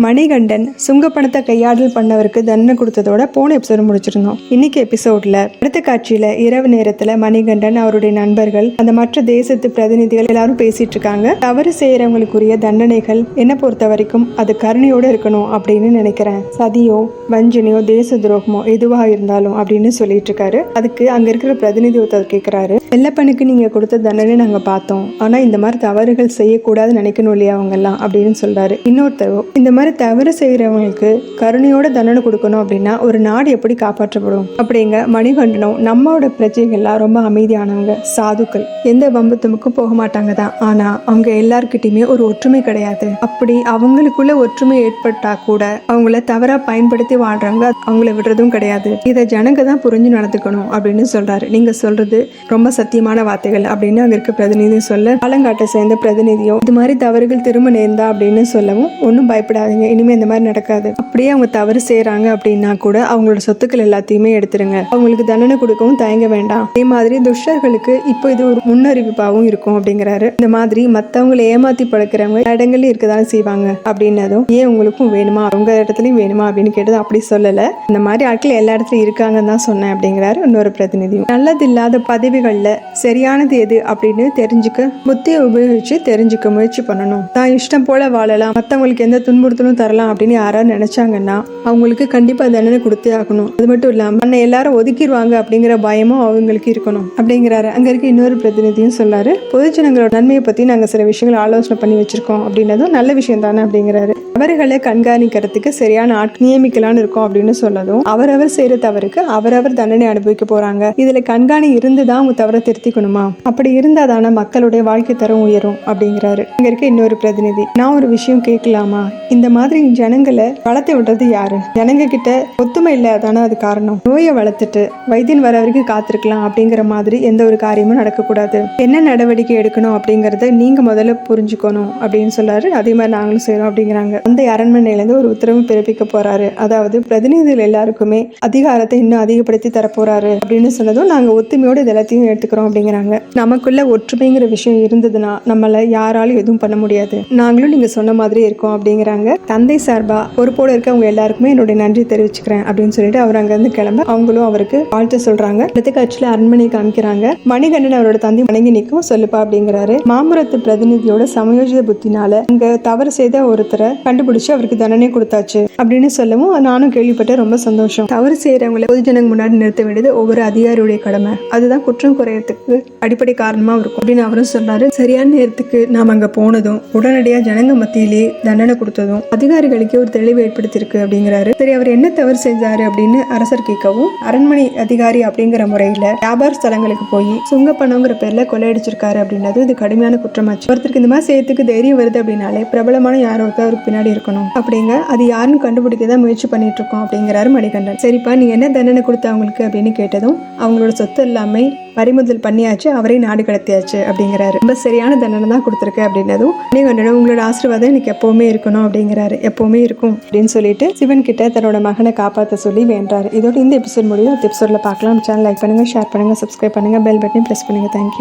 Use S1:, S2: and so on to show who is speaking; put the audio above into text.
S1: மணிகண்டன் சுங்க பணத்தை கையாடல் பண்ணவருக்கு தண்டனை கொடுத்ததோட போன எபிசோடு முடிச்சிருந்தோம். இன்னைக்கு எபிசோட்ல அடுத்த காட்சியில இரவு நேரத்துல மணிகண்டன் அவருடைய நண்பர்கள் அந்த மற்ற தேசத்து பிரதிநிதிகள் எல்லாரும் பேசிட்டு இருக்காங்க. தவறு செய்யறவங்களுக்குரிய தண்டனைகள் என்ன பொறுத்த வரைக்கும் அது கருணையோட இருக்கணும் அப்படின்னு நினைக்கிறேன். சதியோ வஞ்சனையோ தேச துரோகமோ எதுவா இருந்தாலும் அப்படின்னு சொல்லிட்டு இருக்காரு. அதுக்கு அங்க இருக்கிற பிரதிநிதி ஒருத்தர் கேட்கிறாரு, வெள்ளப்பனுக்கு நீங்க கொடுத்த தண்டனை நாங்க பார்த்தோம், ஆனா இந்த மாதிரி தவறுகள் செய்யக்கூடாதுன்னு நினைக்கணும் இல்லையா அவங்க எல்லாம் அப்படின்னு சொல்றாரு. இன்னொருத்தரோ, இந்த மாதிரி தவறு செய்யறவங்களுக்கு கருணையோட தண்டனை கொடுக்கணும் அப்படின்னா ஒரு நாடு எப்படி காப்பாற்றப்படும் அப்படிங்க. மணிகண்டனும் நம்மளோட பிரஜைகள்லாம் ரொம்ப அமைதியானவங்க, சாதுக்கள், எந்த வம்பத்துமுக்கும் போக மாட்டாங்க தான். ஆனா அவங்க எல்லார்கிட்டயுமே ஒரு ஒற்றுமை கிடையாது. அப்படி அவங்களுக்குள்ள ஒற்றுமை ஏற்பட்டா கூட அவங்கள தவறா பயன்படுத்தி வாழ்றவங்க அவங்கள விடுறதும் கிடையாது. இதை ஜனங்க தான் புரிஞ்சு நடந்துக்கணும் அப்படின்னு சொல்றாரு. நீங்க சொல்றது ரொம்ப சத்தியமான வார்த்தைகள் அப்படின்னு அங்க இருக்க பிரதிநிதி சொல்ல, ஆலங்காட்டை சேர்ந்த பிரதிநிதியோ இது மாதிரி தவறுகள் திரும்ப நேர்ந்தா அப்படின்னு சொல்லவும், ஒன்றும் பயப்படாதீங்க, இனிமே இந்த மாதிரி நடக்காது. அப்படியே அவங்க தவறு செய்யறாங்க அப்படின்னா கூட அவங்களோட சொத்துக்கள் எல்லாத்தையுமே எடுத்துருங்க, அவங்களுக்கு தண்டனை கொடுக்கவும் தயங்க வேண்டாம். அதே மாதிரி துஷ்டர்களுக்கு இப்போ இது ஒரு முன்னறிவிப்பாகவும் இருக்கும் அப்படிங்கிறாரு. இந்த மாதிரி மற்றவங்களை ஏமாத்தி பழக்கிறவங்க இடங்கள்ல இருக்கதானே செய்வாங்க அப்படின்னதும், ஏன் உங்களுக்கும் வேணுமா அவங்க இடத்துலயும் வேணுமா அப்படின்னு கேட்டது. அப்படி சொல்லல, இந்த மாதிரி ஆட்கள் எல்லா இடத்துலயும் இருக்காங்கன்னு தான் சொன்னேன் அப்படிங்கிறாரு இன்னொரு பிரதிநிதியும். நல்லது இல்லாத பதவிகள்ல சரியானது எது அப்படின்னு தெரிஞ்சுக்க புத்தியை உபயோகிச்சு தெரிஞ்சுக்க முயற்சி பண்ணணும். தான் இஷ்டம் போல வாழலாம், மற்றவங்களுக்கு எந்த துன்புறுத்தலும் தரலாம் அப்படின்னு யாராவது நினைச்சாங்கன்னா அவங்களுக்கு கண்டிப்பா தண்டனை கொடுத்தே ஆகணும். அது மட்டும் இல்லாம அண்ணன் எல்லாரும் ஒதுக்கிடுவாங்க அப்படிங்கிற பயமும் அவங்களுக்கு இருக்கணும் அப்படிங்கிறாரு. அங்க இருக்க இன்னொரு பிரதிநிதியும் சொல்லாரு, பொதுஜனங்களோட நன்மையை பத்தி நாங்க சில விஷயங்கள் ஆலோசனை பண்ணி வச்சிருக்கோம் அப்படின்னதும் நல்ல விஷயம் தானே அப்படிங்கிறாரு. அவர்களை கண்காணிக்கிறதுக்கு சரியான ஆட்கள் நியமிக்கலான்னு இருக்கும் அப்படின்னு சொல்லதும், அவரவர் செய்யற தவறுக்கு அவரவர் தண்டனை அனுபவிக்க போறாங்க, இதுல கண்காணி இருந்துதான் அவங்க தவறை திருத்திக்கணுமா, அப்படி இருந்தா தானே மக்களுடைய வாழ்க்கை தரம் உயரும் அப்படிங்கிறாரு. இங்க இருக்க இன்னொரு பிரதிநிதி, நான் ஒரு விஷயம் கேட்கலாமா, இந்த மாதிரி ஜனங்களை வளர்த்து விடுறது யாரு, ஜனங்க கிட்ட ஒத்துமை இல்லாதானே அது காரணம், நோயை வளர்த்துட்டு வைத்தியன் வர வரைக்கும் காத்திருக்கலாம் அப்படிங்கிற மாதிரி எந்த ஒரு காரியமும் நடக்கக்கூடாது, என்ன நடவடிக்கை எடுக்கணும் அப்படிங்கறத நீங்க முதல்ல புரிஞ்சுக்கணும் அப்படின்னு சொல்றாரு. அதே மாதிரி நாங்களும் செய்யறோம் அப்படிங்கிறாங்க. அந்த அரண்மனையிலேருந்து ஒரு உத்தரவு பிறப்பிக்க போறாரு. அதாவது பிரதிநிதிகள் எல்லாருக்குமே அதிகாரத்தை இன்னும் அதிகப்படுத்தி தரப்போறாரு அப்படின்னு சொன்னதும், நாங்க ஒத்துமையோடு இது எல்லாத்தையும் எடுத்துக்கிறோம் அப்படிங்கிறாங்க. நமக்குள்ள ஒற்றுமைங்கிற விஷயம் இருந்ததுன்னா நம்மள யாராலும் எதுவும் பண்ண முடியாது, நாங்களும் நீங்க சொன்ன மாதிரி இருக்கோம் அப்படிங்கிறாங்க. தந்தை சார்பா பொறுப்போட இருக்கவங்க எல்லாருக்குமே என்னுடைய நன்றி தெரிவிச்சுக்கிறேன் அப்படின்னு சொல்லிட்டு அவர் அங்க இருந்து கிளம்ப அவங்களும் அவருக்கு வாழ்த்து சொல்றாங்க. அடுத்த காட்சியில அரண்மனை காமிக்கிறாங்க. மணிகண்டன் அவரோட தந்தை வணங்கி நிற்கும், சொல்லுப்பா அப்படிங்கிறாரு. மாமரத்து பிரதிநிதியோட சமயோஜித புத்தினால அங்க தவறு செய்த ஒருத்தரை கண்டுபிடிச்சு அவருக்கு தண்டனை கொடுத்தாச்சு அப்படின்னு சொல்லவும், நானும் கேள்விப்பட்ட ரொம்ப சந்தோஷம். தவறு செய்யறவங்களை பொதுஜனங்க முன்னாடி நிறுத்த வேண்டியது ஒவ்வொரு அதிகாரியுடைய கடமை, அதுதான் குற்றம் குறையறதுக்கு அடிப்படை காரணமா இருக்கும் அப்படின்னு அவரும் சொன்னாரு. சரியான நேரத்துக்கு நாம அங்க போனதும் உடனடியா ஜனங்க மத்தியிலே தண்டனை கொடுத்ததும் அதிகாரிகளுக்கு ஒரு தெளிவு ஏற்படுத்திருக்கு அப்படிங்கிறாரு. சரி, அவர் என்ன தவறு செஞ்சாரு அப்படின்னு அரசர் கேட்கவும், அரண்மனை அதிகாரி அப்படிங்கிற முறையில வியாபார ஸ்தலங்களுக்கு போய் சுங்க பணங்கிற பேர்ல கொள்ளையடிச்சிருக்காரு அப்படின்னது இது கடுமையான குற்றமாச்சு. ஒருத்தருக்கு இந்த மாதிரி செய்யறதுக்கு தைரியம் வருது அப்படின்னாலே பிரபலமான யாரோ ஒருத்தருக்கு பின்னாடி இருக்கணும் அப்படிங்க, அது யாருன்னு கண்டுபிடிக்கதான் முயற்சி பண்ணிட்டு இருக்கோம் அப்படிங்கிறாரு மணிகண்டன். சரிப்பா, நீ என்ன தண்டனை கொடுத்த அவங்களுக்கு அப்படின்னு கேட்டதும், அவங்களோட சொத்து எல்லாமே பறிமுதல் பண்ணியாச்சு, அவரே நாடு கடத்தியாச்சு அப்படிங்கிறாரு. ரொம்ப சரியான தண்டனை தான் கொடுத்துருக்கு அப்படின்னதும், மணிகண்டன் உங்களோட ஆசீர்வாதம் எனக்கு எப்பவுமே இருக்கணும் அப்படிங்கிறாரு. எப்பவுமே இருக்கும் அப்படின்னு சொல்லிட்டு சிவன் கிட்ட தன்னோட மகனை காப்பாற்ற சொல்லி வேண்டாரு. இதோட இந்த எபிசோட் முடியும். அடுத்த எபிசோட்ல பார்க்கலாம். சேனல் லைக் பண்ணுங்க, ஷேர் பண்ணுங்க, சப்ஸ்கிரைப் பண்ணுங்க, பெல் பட்டனை பிரஸ் பண்ணுங்க. தேங்க்யூ.